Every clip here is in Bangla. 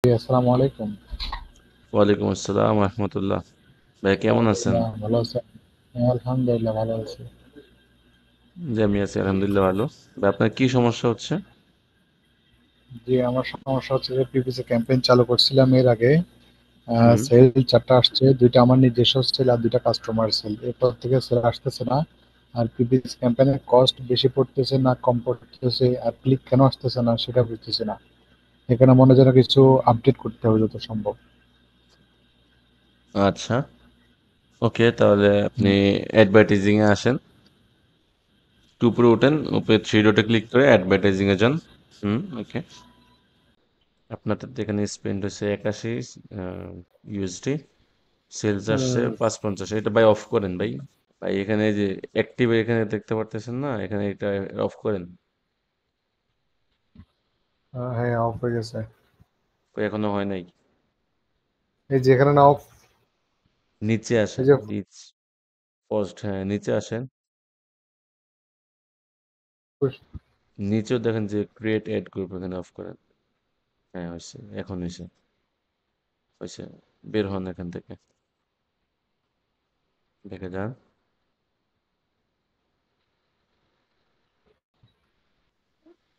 জি, আসসালামু আলাইকুম। ওয়ালাইকুম আসসালাম রহমতুল্লাহ। ভাই কেমন আছেন? আলহামদুলিল্লাহ ভালো আছেন? হ্যাঁ, আলহামদুলিল্লাহ ভালো আছি। জি, আমি আছি আলহামদুলিল্লাহ ভালো। ভাই আপনার কি সমস্যা হচ্ছে? জি, আমার সমস্যা হচ্ছে যে পিপিসি ক্যাম্পেইন চালু করছিলাম এর আগে। হুম। সেল 4টা আসছে, 2টা আমার নিজস্ব সেল আর 2টা কাস্টমার সেল। এরপর থেকে সেল আসতেছে না। আর পিপিসি ক্যাম্পেইনের কস্ট বেশি পড়তেছে না কম পড়তেছে, আর ক্লিক কেন আসতেছে না সেটা বুঝতেছি না। এখানে মনে হয় যেন কিছু আপডেট করতে হবে যত সম্ভব। আচ্ছা, ওকে, তাহলে আপনি হুম, অ্যাডভার্টাইজিং এ আসেন। একটু উপরে উঠেন, উপরে থ্রি ডটে ক্লিক করে অ্যাডভার্টাইজিং এ যান। ওকে। আপনাদের এখানে স্পেন্ড হচ্ছে 81 ইউএসডি, সেলস আসছে হুম, 550। এটা ভাই অফ করেন ভাই। ভাই এখানে যে অ্যাক্টিভ এখানে দেখতে পারতেছেন না, এখানে এটা অফ করেন। হ্যাঁ অফ হয়ে গেছে। এখনো হয় নাই। এই যে এখানে না অফ। নিচে এই আসেন, যে নিচ পোস্ট, হ্যাঁ নিচে আসেন। নিচেও দেখেন যে ক্রিয়েট অ্যাড গ্রুপ, এখানে অফ করেন। হ্যাঁ হয়েছে, এখন হয়েছে, হয়েছে। বের হন এখান থেকে, দেখে যান।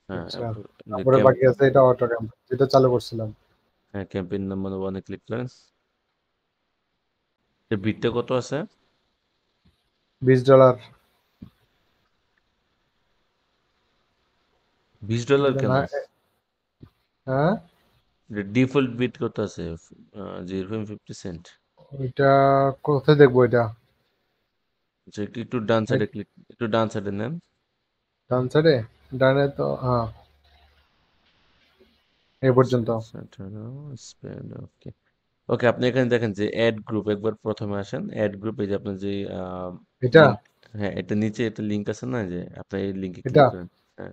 হ্যাঁ আচ্ছা, তারপর যে তারপরে বাকি আছে এটা অটো ক্যাম্প যেটা চালু করছিলাম। হ্যাঁ ক্যাম্পেইন নাম্বার ওয়ানে ক্লিক করেন। এর বিটটা কত আছে? $20। $20 এটা কেন? না। হ্যাঁ, ডিফল্ট বিট কত আছে? 0.50 সেন্ট। ওইটা কোথায় দেখবো এটা? আচ্ছা, একটু একটু ডান এই সাইডে ক্লিক, একটু ডান সাইডে নেন। ডান সাইডে, ডানে তো হ্যাঁ, এই পর্যন্ত। স্পেন, ওকে। ওকে, আপনি এখানে দেখেন যে অ্যাড গ্রুপ, একবার প্রথমে আসেন অ্যাড গ্রুপে, যে আপনার যে এটা লিঙ্ক। হ্যাঁ, এটা নিচে একটা লিঙ্ক আছে না, যে আপনি এই লিঙ্কে এটা ক্লিক করেন। হ্যাঁ,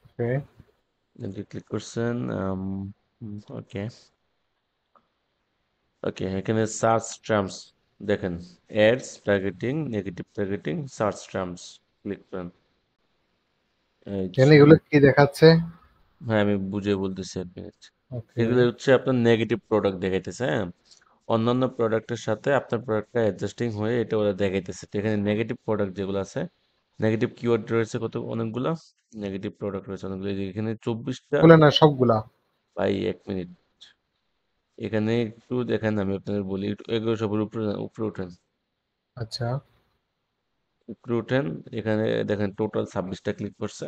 ওকে। লিঙ্কে ক্লিক করছেন। ওকে, ওকে, এখানে সার্চ টার্মস দেখেন, ads targeting, negative targeting, search terms, click করেন। এই কেন যে, এগুলো কি দেখাচ্ছে? হ্যাঁ আমি বুঝিয়ে বলতেছি, এক মিনিট। ওকে। এগুলো হচ্ছে আপনার নেগেটিভ প্রোডাক্ট দেখাইতেছে, হ্যাঁ। অন্যান্য প্রোডাক্টের সাথে আপনার প্রোডাক্টটা অ্যাডজাস্টিং হয়ে এটা ওরা দেখাইতেছে। তো এখানে নেগেটিভ প্রোডাক্ট যেগুলো আছে, নেগেটিভ কিওয়ার্ড রয়েছে কত, অনেকগুলো নেগেটিভ প্রোডাক্ট রয়েছে অনেকগুলো। এই যে এখানে 24টা। বলে না সবগুলা। ভাই এক মিনিট, এখানে একটু দেখেন, আমি আপনাদের বলি, একটু এগুলো সবার উপরে উপরে উঠেন, আচ্ছা। উপরে উঠেন। এখানে দেখেন টোটাল 26টা ক্লিক করছে।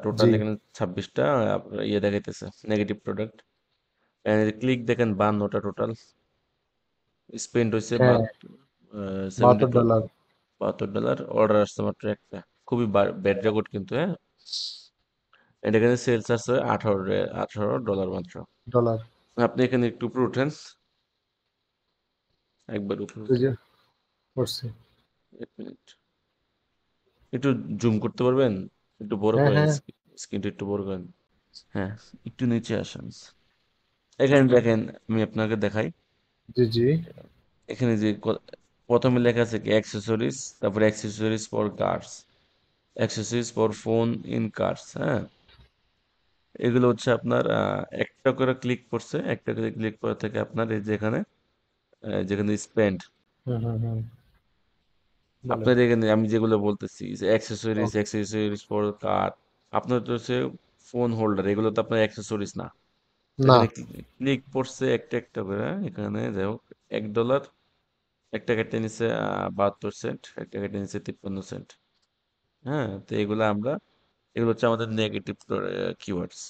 টোটাল জি। এখানে 26টা ইয়ে দেখাইতেছে নেগেটিভ প্রোডাক্ট। ক্লিক দেখেন 52টা টোটাল। স্পেন্ড হয়েছে হ্যাঁ, সেভেন্টি টু $72। $72। অর্ডার আসছে মাত্র একটা। খুবই ব্যাড রেকর্ড কিন্তু, হ্যাঁ। এটা এখানে সেলস আছে $18 মাত্র। ডলার। আপনি এখানে একটু উপরে উঠেন, একবার উপরে ওই উঠেন। যে করছি। এক মিনিট, একটু জুম করতে পারবেন? একটু বড় হ্যাঁ করেন, হ্যাঁ। স্ক্রিনটা একটু বড় করেন। হ্যাঁ, একটু নিচে আসেন। এখানে দেখেন, আমি আপনাকে দেখাই। জি জি। এখানে যে প্রথমে লেখা আছে কি অ্যাক্সেসরিজ, তারপরে accessories for cars, accessories for phone in cars, হ্যাঁ। এগুলো হচ্ছে আপনার একটা করে ক্লিক করছে, একটা করে ক্লিক করা থেকে আপনার এই যেখানে যেখানে স্পেন্ড, হুম হুম হুম। বলেন। আপনার এখানে আমি যেগুলো বলতেছি, ও, অ্যাক্সেসরিজ, অ্যাক্সেসরিজ ফর কার, আপনার তো হচ্ছে ফোন হোল্ডার, এগুলো তো আপনার অ্যাক্সেসরিজ না। তো না। এখানে ক্লিক করছে একটা একটা করে, এখানে যাই হোক $1, একটা কেটে নিচ্ছে 72 সেন্ট, একটা কেটে নিচ্ছে 53 সেন্ট। হ্যাঁ, তো এগুলো আমরা, এগুলো হচ্ছে আমাদের নেগেটিভ কিওয়ার্ডস।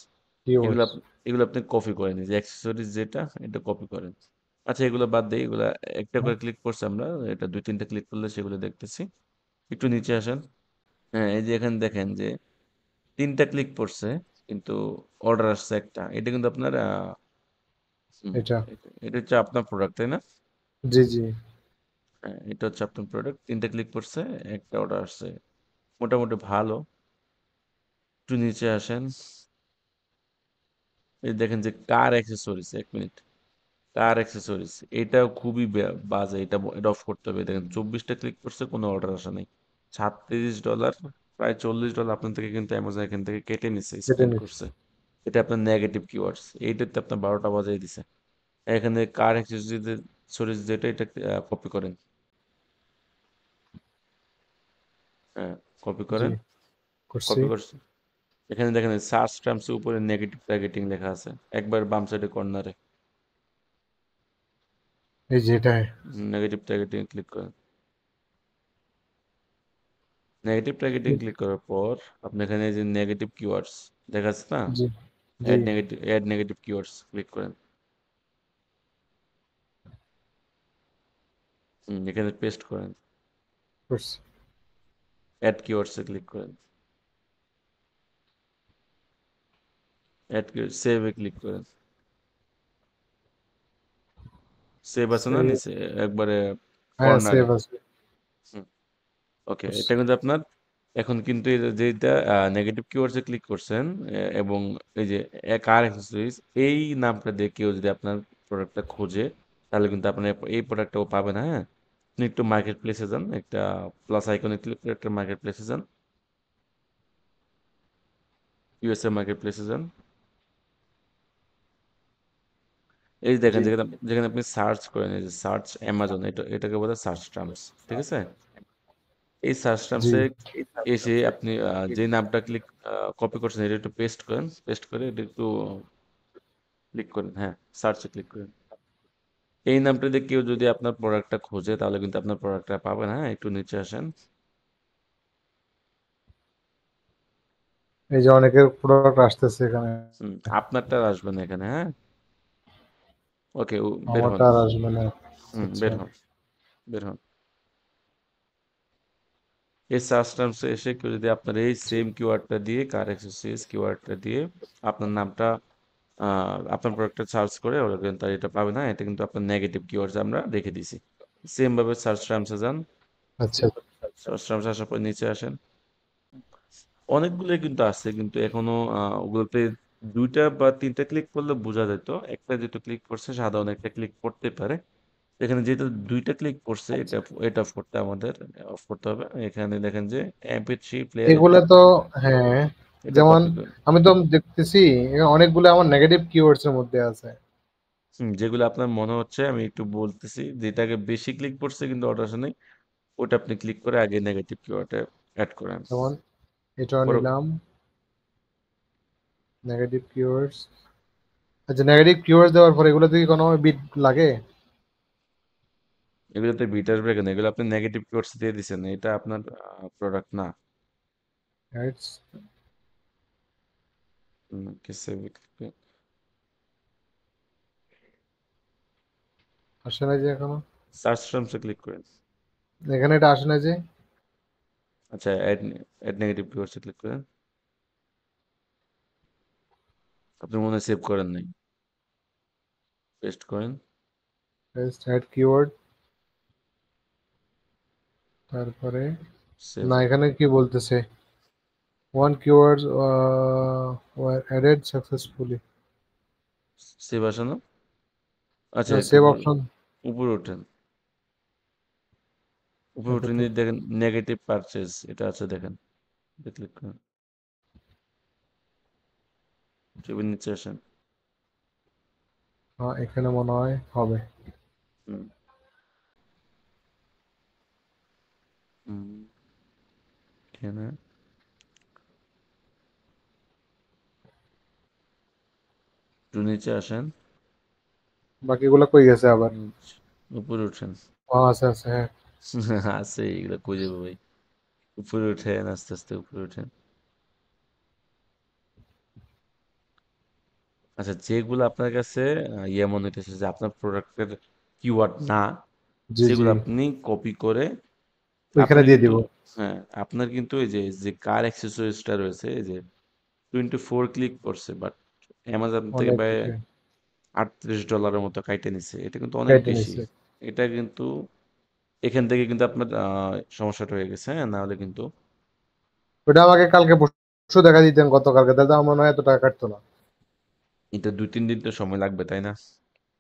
এগুলো কিওয়ার্ডস। এগুলো আপনি কপি করেন, এই যে অ্যাক্সেসরিজ যেটা, এটা কপি করেন। আচ্ছা, এগুলো বাদ দিয়ে এগুলা একটা করে ক্লিক করছে, আমরা এটা দুই তিনটা ক্লিক করলে সেগুলো দেখতেছি। একটু নিচে আসেন। হ্যাঁ, এই যে এখানে দেখেন যে তিনটা ক্লিক করছে, কিন্তু অর্ডার আসছে একটা। এটা কিন্তু আপনার হুম, এটা। এটা হচ্ছে আপনার প্রোডাক্ট, তাই না? জি জি। হ্যাঁ, এটা হচ্ছে আপনার প্রোডাক্ট, তিনটা ক্লিক করছে, একটা অর্ডার আসছে, মোটামুটি ভালো। একটু নিচে আসেন। এই দেখেন যে কার অ্যাক্সেসরিজ, এক মিনিট, কার অ্যাক্সেসরিজ, এটাও খুবই বাজে। এটা এটা অফ করতে হবে। দেখেন 24টা ক্লিক করছে, কোনো অর্ডার আসা নেই। $36 প্রায় $40 আপনার থেকে কিন্তু অ্যামাজন এখান থেকে কেটে নিছে, কেটে স্পেন্ড নিচ্ছে। করছে। এটা আপনার নেগেটিভ কিওয়ার্ডস, এইটাতে আপনার 12টা বাজিয়ে দিছে। এখানে কার অ্যাক্সেসরিজ যেটা, এটা কপি করেন। হ্যাঁ, কপি জি, করেন। করছি। কপি করছেন, এখানে দেখেন সার্চ টার্মসের উপরে নেগেটিভ টার্গেটিং লেখা আছে, একবার বাম সাইডে কর্নারে। এই যে এটাই। নেগেটিভ টার্গেটিং ক্লিক করেন। নেগেটিভ টার্গেটিং ক্লিক করার পর আপনি এখানে যে নেগেটিভ কিওয়ার্ডস দেখা যাচ্ছে না, জি, জি, অ্যাড নেগেটিভ কিওয়ার্ডস ক্লিক করেন। এখানে পেস্ট করেন। করছি। অ্যাড কিওয়ার্ডসে ক্লিক করেন। অ্যাড কিওয়ার্ড সেভে ক্লিক করেন। সেভ আছে না সেই- নিচে একবারে হ্যাঁ, কর্নারে। সেভ আছে। ওকে, করছি। এটা কিন্তু আপনার এখন কিন্তু যেটা নেগেটিভ কিওয়ার্ডসে ক্লিক করছেন, এবং এই যে কার অ্যাক্সেসরিজ এই নামটা দিয়ে কেউ যদি আপনার প্রোডাক্টটা খোঁজে, তাহলে কিন্তু আপনার এই প্রোডাক্টটাও পাবে না। হ্যাঁ, আপনি একটু মার্কেট প্লেসে যান, একটা প্লাস আইকনে ক্লিক করে একটা মার্কেট প্লেসে যান, ইউএসএ মার্কেট প্লেসে যান। এই যে দেখেন, জি, যেখানে যেখানে আপনি সার্চ করেন, এই যে সার্চ অ্যামাজন, এটাকে বলে সার্চ টার্মস, ঠিক আছে? এই সার্চ জি। টার্মসে এসে আপনি যে নামটা কপি করছেন, এটা একটু পেস্ট করেন, পেস্ট করে এটা একটু ক্লিক করেন, হ্যাঁ, সার্চে ক্লিক করেন। এই নামটা দিয়ে কেউ যদি আপনার প্রোডাক্টটা খোঁজে, তাহলে কিন্তু আপনার প্রোডাক্টটা পাবে না। হ্যাঁ, একটু নিচে আসেন। এই যে অনেকের প্রোডাক্ট আসতেছে এখানে। আপনারটা আর আসবে না এখানে। হ্যাঁ, ওকে, বের হন। আমারটা আর আসবে না। আচ্ছা। বের হন, বের হন। এই সার্চ টার্মসে এসে কেউ যদি আপনার এই সেম কিওয়ার্ডটা দিয়ে, কার অ্যাক্সেসরিজ কিওয়ার্ডটা দিয়ে আপনার নামটা, আপনার প্রোডাক্টটা সার্চ করে, ওরা কিন্তু আর এটা পাবে না। এটা কিন্তু আপনার নেগেটিভ কিওয়ার্ডস আমরা রেখে দিছি। সেম ভাবে সার্চ টার্মসে যান। আচ্ছা। সার্চ টার্মসে আসার পর নিচে আসেন। অনেকগুলোই কিন্তু আছে, কিন্তু এখনো ওগুলোতে 2টা বা 3টা ক্লিক করলে বোঝা যেত। একটা যেটা ক্লিক করছে, সাধারণ একটা ক্লিক করতে পারে। এখানে যেহেতু 2টা ক্লিক করছে, এটা এটা অফ করতে আমাদের অফ করতে হবে। এখানে দেখেন যে MP3 প্লেয়ার, এগুলা তো, হ্যাঁ, এটা যেমন কপি করেন। আমি তো দেখতেছি অনেকগুলো আমার নেগেটিভ কিওয়ার্ডস এর মধ্যে আছে। যেগুলো আপনার মনে হচ্ছে, আমি একটু বলতেছি, যেটাকে বেশি ক্লিক করছে কিন্তু অর্ডার আসে নাই, ওটা আপনি ক্লিক করে আগে নেগেটিভ কিওয়ার্ডে অ্যাড করেন। যেমন এটা পরে নিলাম, নেগেটিভ কিওয়ার্ডস। আচ্ছা, নেগেটিভ কিওয়ার্ডস দেওয়ার পর এগুলো কি কোনো বিট লাগে? এগুলোতে বিট আসবে কেন? এগুলো আপনি নেগেটিভ কিওয়ার্ডস দিয়ে দিচ্ছেন, এটা আপনার প্রোডাক্ট না। রাইটস। আসে না যে এখনো। সার্চ টার্মসে ক্লিক করেন। এখানে এটা আসে না যে। আচ্ছা, অ্যাড অ্যাড নেগেটিভ কিওয়ার্ডসে ক্লিক করেন। আপনি মনে হয় সেভ করেন নাই, পেস্ট করেন। অ্যাড কিওয়ার্ড, তারপরে সেভ, না, এখানে কি বলতেছে? One keywords war added successfully. Save আসে না? আচ্ছা, একটু সেভ উপরে অপশন। উপরে ওঠেন। উপরে উঠে দেখি। নিয়ে দেখেন নেগেটিভ পারচেজ, এটা আছে দেখেন, ক্লিক করেন। টেবিল নিচে আসেন। হ্যাঁ, এখানে মনে হয় হবে। হুম, হুম, এখানে একটু নিচে আসেন। বাকিগুলো কই গেছে আবার? হুম, উপরে উঠেন। আছে আছে, হ্যাঁ। আছে, এগুলো কই যাবো ভাই? উপরে উঠেন, আস্তে আস্তে উপরে উঠেন। আচ্ছা, যেগুলো আপনার কাছে ইয়ে মনে হইতেছে যে আপনার প্রোডাক্টের কিওয়ার্ড না, জি, জি, সেগুলো আপনি কপি করে ওইখানে আপনার দিয়ে কিন্তু, দিব। হ্যাঁ, আপনার কিন্তু এই যে যে কার অ্যাক্সেসরিজটা রয়েছে, এই যে 24 ক্লিক করছে, বাট অ্যামাজন থেকে অনেক প্রায় ওকে। $38 মতো কাইটে নিছে। এটা কিন্তু অনেক কেটে বেশি। নিচ্ছে। এটা কিন্তু এখান থেকে কিন্তু আপনার সমস্যাটা হয়ে গেছে। হ্যাঁ, নাহলে কিন্তু ওটা আমাকে কালকে পরশু দেখা দিতেন, গতকালকে, দাদা আমার মনে হয় এত টাকা কাটতো না। এটা 2-3 দিন তো সময় লাগবে, তাই না?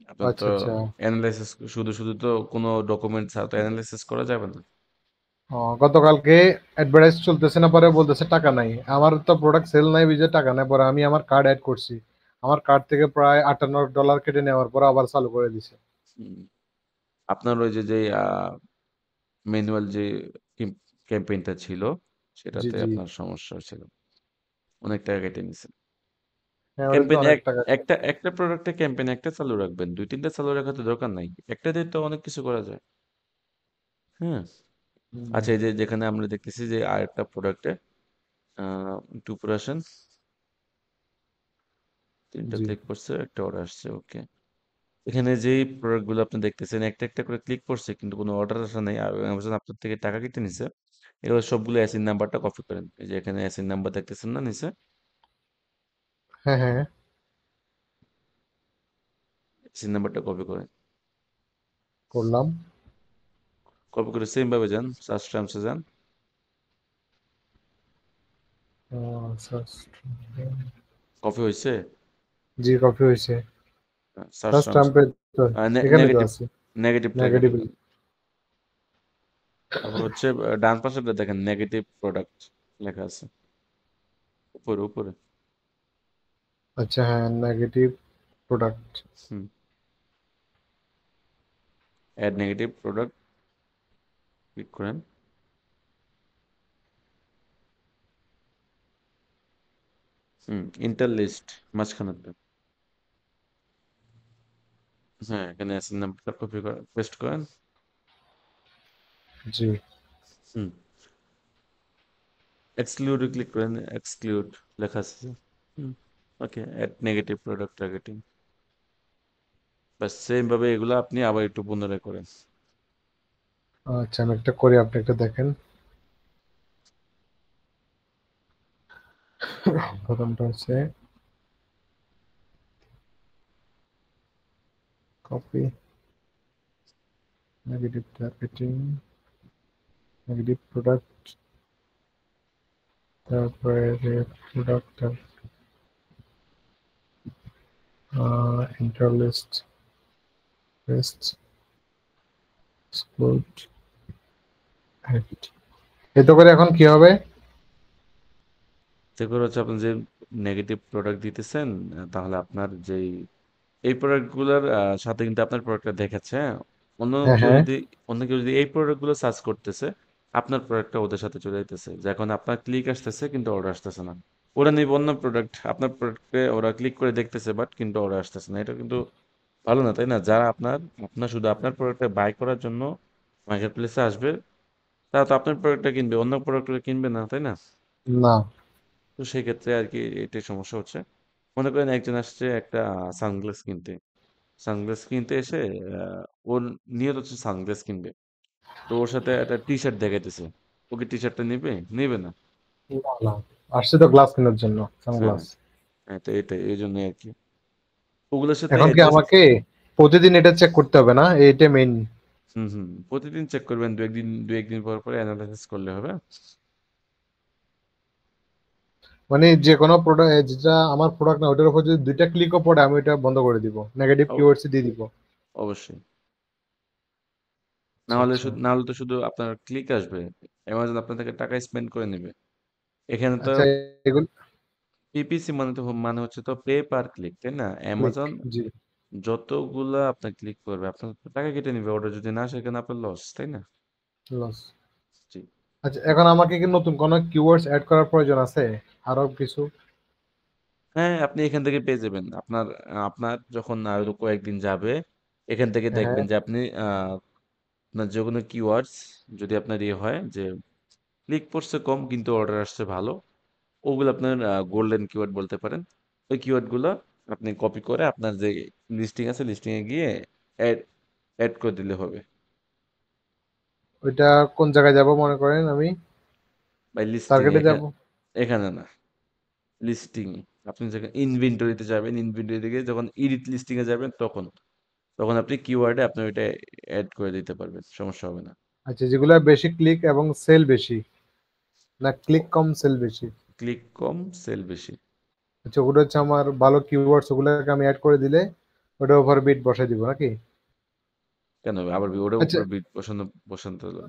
আপনার তো আচ্ছা, আচ্ছা। অ্যানালাইসিস, শুধু শুধু তো কোনো ডকুমেন্ট ছাড়া তো অ্যানালাইসিস করা যাবে না। গতকালকে অ্যাডভার্টাইজ চলতেছে না, পরে বলতেছে টাকা নাই। আমার তো প্রোডাক্ট সেল নাই, বুঝে টাকা নাই, পরে আমি আমার কার্ড অ্যাড করছি। আমার কার্ড থেকে প্রায় $58 কেটে নেওয়ার পর আবার চালু করে দিছে। হুম। আপনার ওই যে ম্যানুয়াল যে ক্যাম্পেইনটা ছিল জি সেটাতে জি। আপনার সমস্যা ছিল, অনেক টাকা কেটে নিছে। হ্যাঁ, ওটাতে ক্যাম্পেইন অনেক টাকা। একটা একটা প্রোডাক্টে ক্যাম্পেইন একটা চালু রাখবেন, দুই তিনটা চালু রাখার তো দরকার নাই, একটা দিয়ে তো অনেক কিছু করা যায়। হ্যাঁ। হুম, আচ্ছা, এই যে যেখানে আমরা দেখতেছি যে আরেকটা প্রোডাক্টে একটু উপরে আসেন, তিনটা জি। ক্লিক করছে, একটা অর্ডার আসছে, ওকে। এখানে যেই প্রোডাক্ট গুলো আপনি দেখতেছেন একটা একটা করে ক্লিক করছে কিন্তু কোনো অর্ডার আসা নাই, আর অ্যামাজন আপনার থেকে টাকা কেটে নিছে। এগুলো সবগুলো এসিন নাম্বারটা কপি করেন, এই যে এখানে এসিন নাম্বার দেখতেছেন না নিচে, হ্যাঁ হ্যাঁ, এসিন নাম্বারটা কপি করেন। করলাম। কপি করে সেম ভাবে যান, সার্চ টার্মসে যান। সার্চ। কপি হয়েছে? জি, কপি হয়েছে। সার্চ সার্চ টার্মস, টার্মে তো এখানে তো নেগেটিভ, আছে। Negative targeting negative. যান। তারপর হচ্ছে ডান পাশে দেখেন নেগেটিভ প্রোডাক্ট লেখা আছে, উপরে উপরে। আচ্ছা, হ্যাঁ, নেগেটিভ প্রোডাক্ট। হুম, অ্যাড নেগেটিভ প্রোডাক্ট ক্লিক করেন। হুম, ইন্টার লিস্ট মাঝখানে। হ্যাঁ, এখানে এসএন নাম্বারটা কপি করেন, পেস্ট করেন। জি। হুম, এক্সক্লুড ক্লিক করেন, এক্সক্লুড লেখা আছে যে। হুম, ওকে, অ্যাড নেগেটিভ প্রোডাক্ট টার্গেটিং। বাস সেম ভাবে এগুলো আপনি আবার একটু পুনরায় করেন। আচ্ছা, আমি একটা করি, আপনি একটা দেখেন। প্রথমটা হচ্ছে copy, negative targeting, negative product, তারপরে প্রোডাক্ট, ইন্টারলিস্ট, পেস্ট, এক্সক্লুড, এডিট। এতে করে এখন কি হবে? এতে করে হচ্ছে আপনি যে নেগেটিভ প্রোডাক্ট দিতেছেন, তাহলে আপনার যেই এই প্রোডাক্টগুলোর সাথে কিন্তু আপনার প্রোডাক্টটা দেখাচ্ছে, হ্যাঁ? অন্য হ্যাঁ কেউ হ্যাঁ। যদি অন্য কেউ যদি এই প্রোডাক্টগুলো সার্চ করতেছে, আপনার প্রোডাক্টটা ওদের সাথে চলে যাইতেছে, যে এখন আপনার ক্লিক আসতেছে কিন্তু অর্ডার আসতেছে না। ওরা নিবে অন্য প্রোডাক্ট, আপনার প্রোডাক্টে ওরা ক্লিক করে দেখতেছে বাট কিন্তু অর্ডার আসতেছে না, এটা কিন্তু ভালো না, তাই না? যারা আপনার আপনার শুধু আপনার প্রোডাক্টটা বাই করার জন্য মার্কেট প্লেসে আসবে, তারা তো আপনার প্রোডাক্টটা কিনবে, অন্য প্রোডাক্টটা কিনবে না, তাই না? না। তো সেই ক্ষেত্রে আর কি এটাই সমস্যা হচ্ছে। মনে করেন একজন আসছে একটা সানগ্লাস কিনতে, সানগ্লাস কিনতে এসে ওর নিয়ত হচ্ছে সানগ্লাস কিনবে, তো ওর সাথে একটা টি শার্ট দেখাইতেছে, ওকে টি শার্টটা নিবে? নিবে না। না না, আসছে তো গ্লাস কেনার জন্য, হ্যাঁ, সানগ্লাস। হ্যাঁ, তো এটাই এই জন্য আর কি ওগুলোর সাথে এখন কি অ্যাডজাস্ট। আমাকে প্রতিদিন এটা চেক করতে হবে না? এইটা মেইন? হুম, হুম, প্রতিদিন চেক করবেন, দু একদিন পর পরে অ্যানালাইসিস করলে হবে। মানে যে কোনো প্রোডাক্ট, যেটা আমার প্রোডাক্ট না, ওটার উপর যদি দুইটা ক্লিকও পড়ে, আমি ওটা বন্ধ করে দিব, নেগেটিভ অব- কিওয়ার্ডস দিয়ে দিব। অবশ্যই। না আচ্ছা হলে আচ্ছা। না হলে তো শুধু আপনার ক্লিক আসবে, অ্যামাজন আপনার থেকে টাকা স্পেন্ড করে নেবে। এখানে তো আচ্ছা, এগুলো পিপিসি মানে তো মানে হচ্ছে তো পে পার ক্লিক, তাই না? ক্লিক। অ্যামাজন জি। যতগুলা আপনার ক্লিক করবে আপনার তো টাকা কেটে নিবে, অর্ডার যদি না আসে এখানে আপনার লস, তাই না? লস। জি। আচ্ছা, এখন আমাকে কি নতুন কোনো কিওয়ার্ডস অ্যাড করার প্রয়োজন আছে? আরো কিছু? হ্যাঁ, আপনি এখান থেকে পেয়ে যাবেন। আপনার আপনার যখন আরো কয়েকদিন যাবে, এখান থেকে হ্যাঁ। দেখবেন যে আপনি আপনার যে কোনো কিওয়ার্ডস যদি আপনার ইয়ে হয় যে ক্লিক পড়ছে কম কিন্তু অর্ডার আসছে ভালো, ওগুলো আপনার গোল্ডেন কিওয়ার্ড বলতে পারেন। ওই কিওয়ার্ডগুলো আপনি কপি করে আপনার যে লিস্টিং আছে লিস্টিংয়ে গিয়ে অ্যাড অ্যাড করে দিলে হবে। ওইটা কোন জায়গায় যাব মনে করেন আমি? বাই লিস্টিং টার্গেটে যাব? এখানে, এখানে না, লিস্টিং। আপনি যখন ইনভেন্টরিতে যাবেন, ইনভেন্টরি থেকে যখন এডিট লিস্টিং এ যাবেন তখন, তখন আপনি কিওয়ার্ডে আপনি ওইটা অ্যাড করে দিতে পারবেন, সমস্যা হবে না। আচ্ছা, যেগুলো বেশি ক্লিক এবং সেল বেশি, না ক্লিক কম সেল বেশি? ক্লিক কম সেল বেশি। আচ্ছা, ওগুলো হচ্ছে আমার ভালো কিওয়ার্ডস, ওগুলোকে আমি অ্যাড করে দিলে ওটা ওভার বিট বসাই দিব নাকি? কেন আবার ওটার আচ্ছা। উপর বিট বসানো,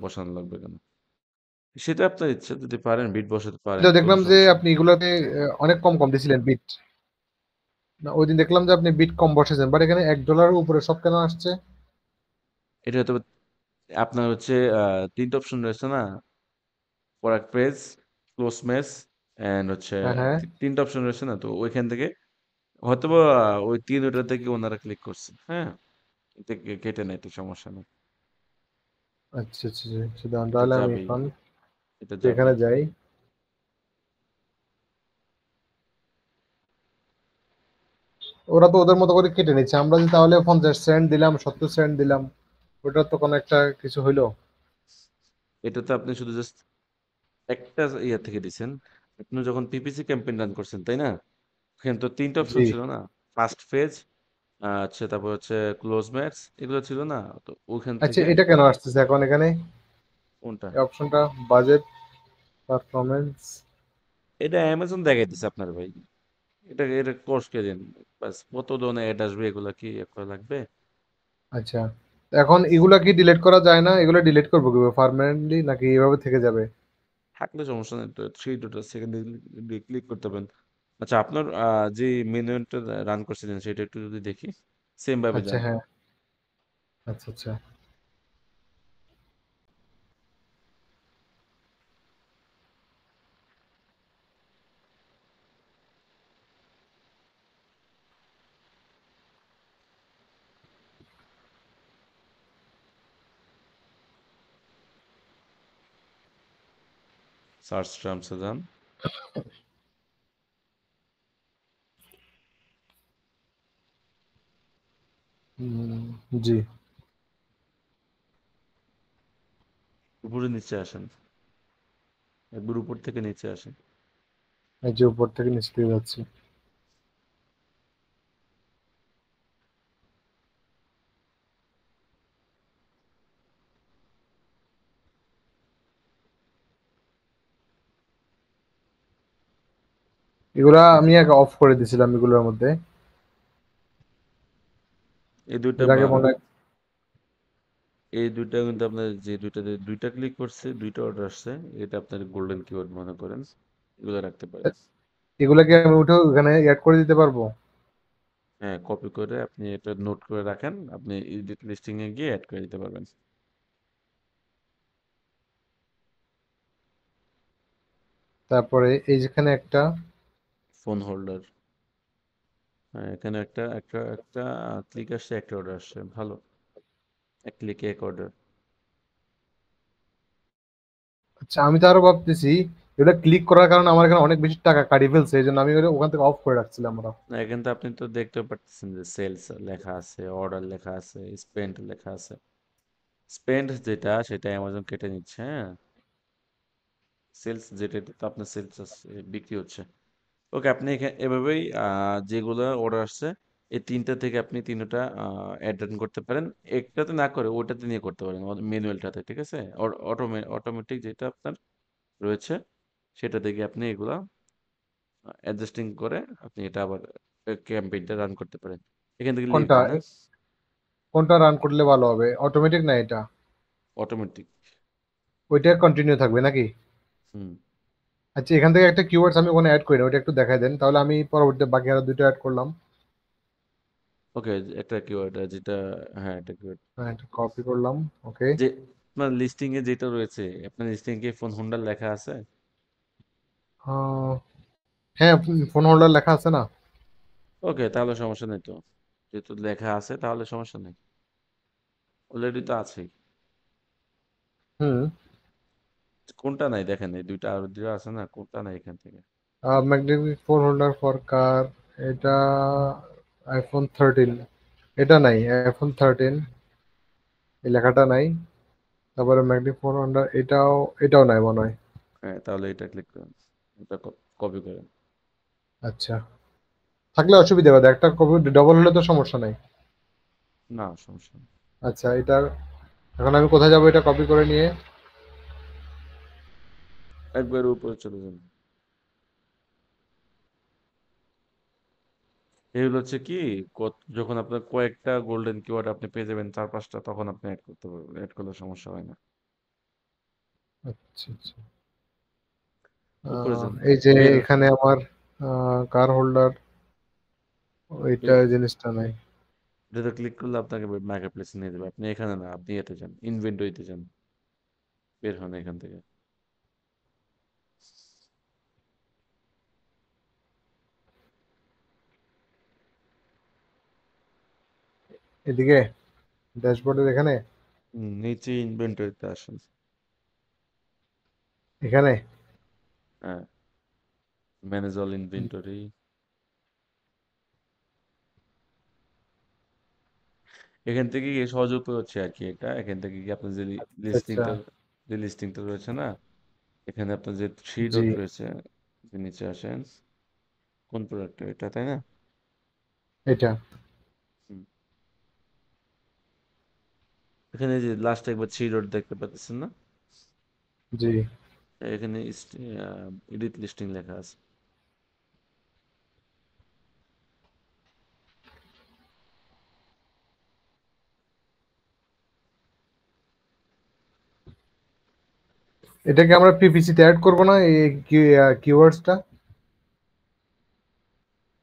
বসানো লাগবে কেন? সেটা আপনার ইচ্ছা, যদি পারেন বিট বসাতে পারেন, এটা কোনো দেখলাম যে সমস্যা নেই। আপনি এগুলাতে অনেক কম কম দিছিলেন বিট। না, ওই দিন দেখলাম যে আপনি বিট কম বসেছেন, বাট এখানে $1 উপরে সব কেন আসছে? এটা হয়তো আপনার হচ্ছে তিনটা অপশন রয়েছে না, product page, close mess, and হচ্ছে হ্যাঁ, হ্যাঁ। তিনটা অপশন রয়েছে না, তো ওইখান থেকে হয়তোবা ওই তিন ওটা থেকে ওনারা ক্লিক করছে, হ্যাঁ, এতে কেটে নেয়, তো সমস্যা নেই। আচ্ছা, আচ্ছা, আচ্ছা, দাঁড়ান এটা তাহলে আমি যাবেই, এখন এটা এখানে যাবেই। যাই। ওরা তো ওদের মতো করে কেটে নিচ্ছে, আমরা যদি তাহলে 50 সেন্ট দিলাম, 70 সেন্ট দিলাম, ওটার তো কোনো একটা কিছু হইলো। এটা তো আপনি শুধু জাস্ট একটা ইয়ে থেকে দিছেন। আপনি যখন পিপিসি ক্যাম্পেইন রান করছেন, তাই না? ওখানে তো তিনটা অপশন জি। ছিল না, ফার্স্ট ফেজ, আচ্ছা, তারপর হচ্ছে ক্লোজ ম্যাথস, এগুলো ছিল না, তো ওখান আচ্ছা, থেকে এটা কেন আসতেছে এখন এখানে, কোনটা? এই অপশনটা? Budget, performance. এটা অ্যামাজন দেখাইতেছে আপনার ভাই। এটা কোর্স কে দেন, বাস কত ধরনের অ্যাড আসবে, এগুলা কি করা লাগবে? আচ্ছা, এখন এগুলা কি ডিলিট করা যায় না? এগুলো ডিলিট করবো কিভাবে, পার্মানেন্টলি নাকি এভাবে থেকে যাবে? থাকলে সমস্যা নেই, তো থ্রি টোটাল সেকেন্ডে ক্লিক করতে পারেন। আচ্ছা, আপনার যে মেনুটা রান করছিলেন সেটা একটু যদি দেখি, সেম ভাবে আচ্ছা, যান। হ্যাঁ। আচ্ছা, আচ্ছা। সার্চ টার্মসে যান। হুম, জি। উপরে নিচে আসেন, একবার উপর থেকে নিচে আসেন। এই যে উপর থেকে নিচে দিয়ে যাচ্ছি। এগুলা এই যে আমি আগে অফ করে দিছিলাম এগুলোর মধ্যে। এই দুইটা এর আগে মনে হয়। এই দুইটা কিন্তু আপনার যে দুইটাতে দুইটা ক্লিক করছে, দুইটা অর্ডার আসছে, এটা আপনার গোল্ডেন কিওয়ার্ড মনে করেন, এগুলো রাখতে পারেন। এগুলা কি আমি উঠে ওখানে অ্যাড করে দিতে পারবো? হ্যাঁ, কপি করে আপনি এটা নোট করে রাখেন, আপনি এডিট লিস্টিং এ গিয়ে অ্যাড করে দিতে পারবেন। তারপরে এই যেখানে একটা। ফোন হোল্ডার, হ্যাঁ, এখানে একটা একটা একটা ক্লিক আসছে, একটা অর্ডার আসছে, ভালো, এক ক্লিকে এক অর্ডার। আচ্ছা, আমি তো আরো ভাবতেছি এগুলা ক্লিক করার কারণে আমার এখানে অনেক বেশি টাকা কাটিয়ে ফেলছে, এই জন্য আমি ওটা ওখান থেকে অফ করে রাখছিলাম ওরা। না, এখানে তো আপনি তো দেখতে পাচ্ছেন যে সেলস লেখা আছে, অর্ডার লেখা আছে, স্পেন্ড লেখা আছে। স্পেন্ড যেটা, সেটা অ্যামাজন কেটে নিচ্ছে, হ্যাঁ। সেলস যেটা, এটা তো আপনার সেলস বিক্রি হচ্ছে। ওকে, আপনি এখানে এভাবেই যেগুলো অর্ডার আসছে, এই তিনটা থেকে আপনি তিনটা অ্যাড রান করতে পারেন। একটাতে না করে ওটাতে নিয়ে করতে পারেন, ম্যানুয়ালটাতে, ঠিক আছে? অটোমেটিক যেটা আপনার রয়েছে, সেটা থেকে আপনি এগুলা অ্যাডজাস্টিং করে আপনি এটা আবার ক্যাম্পেইনটা রান করতে পারেন। এখান থেকে লিভ কোনটা দেন, হ্যাঁ। কোনটা রান করলে ভালো হবে, অটোমেটিক না এটা? অটোমেটিক। ওইটা কন্টিনিউ থাকবে নাকি? হুম। আচ্ছা, এখান থেকে একটা কিওয়ার্ডস আমি ওখানে অ্যাড করি না, ওটা একটু দেখাই দেন তাহলে, আমি পরবর্তীতে বাকি আরো দুটো অ্যাড করলাম। ওকে, একটা কিওয়ার্ড যেটা, হ্যাঁ, একটা কিওয়ার্ড হ্যাঁ, এটা কপি করলাম। ওকে। যে আপনার লিস্টিং এ যেটা রয়েছে, আপনার লিস্টিং এ ফোন হোল্ডার লেখা আছে। হ্যাঁ, ফোন হোল্ডার লেখা আছে না? ওকে, তাহলে সমস্যা নেই তো, যেহেতু লেখা আছে তাহলে সমস্যা নেই, অলরেডি তো আছেই। হুম। কোনটা নাই দেখেন, এই দুইটা আর দুইটা আছে না, কোনটা নাই এখান থেকে? ম্যাগনেটিক ফোন হোল্ডার ফর কার, এটা iPhone 13, এটা নাই। iPhone 13 এই লেখাটা নাই। তারপরে ম্যাগনেটিক ফোন হোল্ডার, এটাও নাই মনে হয়। হ্যাঁ, তাহলে এটা ক্লিক করেন, এটা কপি করেন। আচ্ছা, থাকলে অসুবিধা হবে, একটা কপি ডবল হলে তো সমস্যা নাই। না, সমস্যা নেই। আচ্ছা, এটা এখন আমি কোথায় যাবো এটা কপি করে নিয়ে? একবার উপরে চলে যান। এগুলো হচ্ছে কি, যখন আপনার কয়েকটা গোল্ডেন কিওয়ার্ড আপনি পেয়ে যাবেন চার পাঁচটা, তখন আপনি অ্যাড করতে পারবেন, অ্যাড করলে সমস্যা হয় না। আচ্ছা আচ্ছা। উপরে যান, এই যে বের হন। এখানে আমার কার হোল্ডার, ওইটা এই জিনিসটা নাই। এটাতে ক্লিক করলে আপনাকে মার্কেট প্লেসে নিয়ে যাবে। আপনি এখানে না, আপনি এতে যান, ইনভেন্টরিতে যান, বের হন এখান থেকে। এদিকে ড্যাশবোর্ডের এখানে, নিচে ইনভেন্টরিতে আসেন। এখানে। হ্যাঁ, ম্যানেজ অল ইনভেন্টরি। এখান থেকে গিয়ে সহজ উপায় হচ্ছে আর কি এটা, এখান থেকে গিয়ে আপনার যে আচ্ছা। লিস্টিংটা, যে লিস্টিংটা রয়েছে না, এখানে আপনার যে থ্রি জি। ডট রয়েছে, যে নিচে আসেন, কোন প্রোডাক্ট এটা, তাই না? এটা। হুম। এখানে যে লাস্টে একবার থ্রি ডট দেখতে পাচ্ছেন না, জি। এখানে এডিট লিস্টিং লেখা আছে। এটাকে আমরা পিপিসি তে অ্যাড করব না, এই কিওয়ার্ডসটা?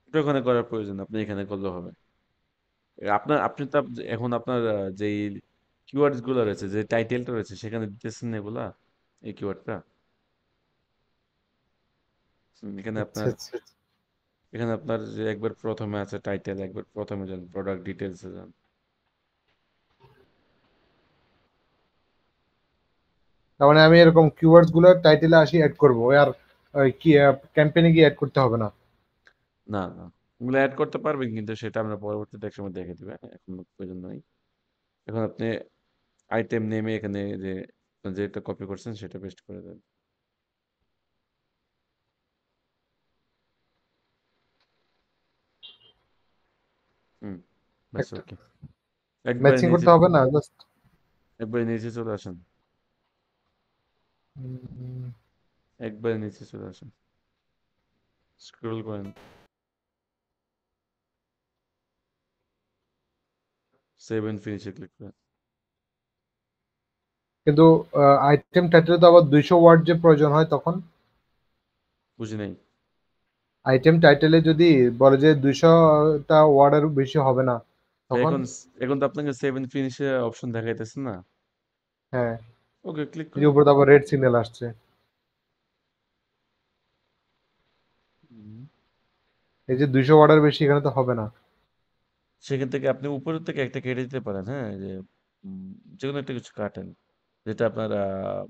এটা ওখানে করার প্রয়োজন নেই, আপনি এখানে করলে হবে। আপনার, আপনি তো এখন আপনার যেই কিওয়ার্ডস গুলো রয়েছে, যে টাইটেলটা রয়েছে সেখানে দিতেছেন না এগুলা, এই কিওয়ার্ডটা। এখানে আচ্ছা আপনার, আচ্ছা আচ্ছা। এখানে আপনার যে একবার প্রথমে আছে টাইটেল, একবার প্রথমে যান প্রোডাক্ট ডিটেলসে যান। তার মানে আমি এরকম কিওয়ার্ডস গুলো টাইটেলে আসি অ্যাড করবো, আর ওই কি ক্যাম্পেইনে গিয়ে অ্যাড করতে হবে না? না না, এগুলো অ্যাড করতে পারবেন কিন্তু সেটা আমরা পরবর্তীতে একসময় দেখে দিবে, এখন প্রয়োজন নাই। এখন আপনি আইটেম নেমে এখানে যে যেটা কপি করছেন সেটা পেস্ট করে দেন। হুম, ব্যাস একটা ওকে। একবারে ম্যাচিং নিচে, করতে হবে না জাস্ট? একবারে নিচে চলে আসেন, একবারে নিচে চলে আসেন, স্ক্রল করেন, সেভ এন্ড ফিনিশে ক্লিক করেন। কিন্তু আইটেম টাইটেলে তো আবার 200 ওয়ার্ড যে প্রয়োজন হয় তখন? বুঝি নাই। আইটেম টাইটেলে যদি বলে যে 200টা ওয়ার্ডের বেশি হবে না, তখন? এখন, এখন তো আপনাকে সেভ এন্ড ফিনিশে অপশন দেখাইতেছে না। হ্যাঁ। ওকে ক্লিক এই যে করেন। উপরে তো আবার রেড সিগন্যাল আসছে। হুম। এই যে 200 ওয়ার্ডের বেশি এখানে তো হবে না। সেখান থেকে আপনি উপরের থেকে একটা কেটে দিতে পারেন, হ্যাঁ, যে উম, যে কোনো একটা কিছু কাটেন, যেটা আপনার আহ,